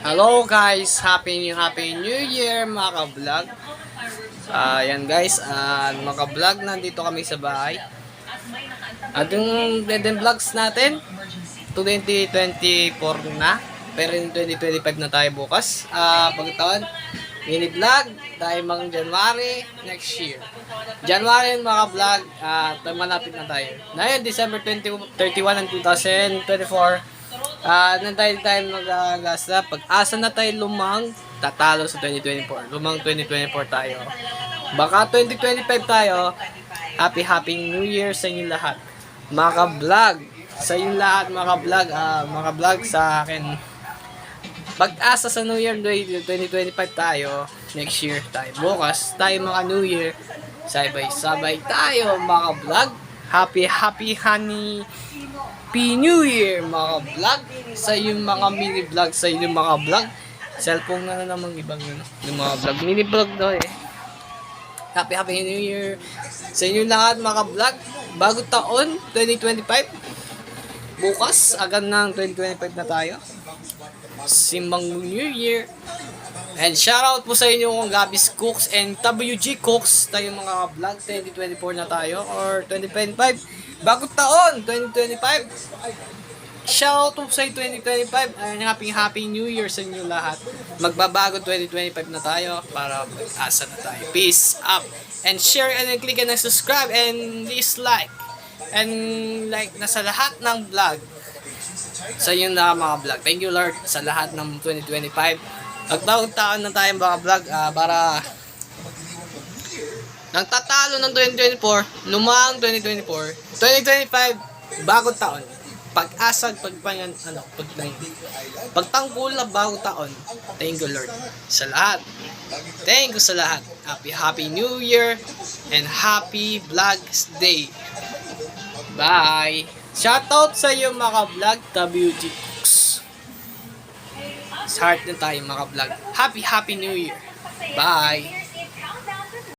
Hello guys, Happy New Year mga ka-vlog. Yan guys, mga ka-vlog, nandito kami sa bahay. At yung Dead Vlogs natin, 2024 na. Pero yung 2025 na tayo bukas. Pagkataon, mini vlog, tayo mga January next year. January mga ka-vlog, malapit na tayo. Ngayon, December 31 ng 2024. Tayo mag-agasa. Pag-asa na tayo lumang tatalo sa 2024. Lumang 2024 tayo. Baka 2025 tayo. Happy New Year sa inyo lahat. Mga ka-vlog. Sa inyo lahat mga ka-vlog. Mga ka-vlog sa akin. Pag-asa sa New Year 2025 tayo. Next year tayo. Bukas tayo mga New Year. Sabay-sabay tayo mga ka-vlog. Happy New Year mga vlog sa yung mga mini vlog sa yung mga vlog cellphone na namang ibang yung mga vlog mini vlog daw eh. Happy New Year sa inyo lahat mga vlog. Bagong taon 2025 bukas agad ng 2025 na tayo. Simbang New Year and shoutout po sa inyo kung Gabis Cooks and WG Cooks tayo mga vlog. 2024 na tayo or 2025 bagong taon, 2025. Shoutout po sa 2025. Happy New Year sa inyo lahat. Magbabago 2025 na tayo para mag-asa na tayo. Peace up. And share and click and subscribe and dislike. And like na sa lahat ng vlog. Sa inyo na mga vlog. Thank you Lord sa lahat ng 2025. Magbago taon na tayo mga vlog para nang tatalo ng 2024, lumang 2024, 2025, bagong taon. Pag-asag, pagtanggol na bagong taon. Thank you Lord sa lahat. Thank you sa lahat. Happy New Year and Happy Vlogs Day. Bye. Shoutout sa iyo mga vlog WG Cooks. Sa heart na tayo mga vlog. Happy New Year. Bye.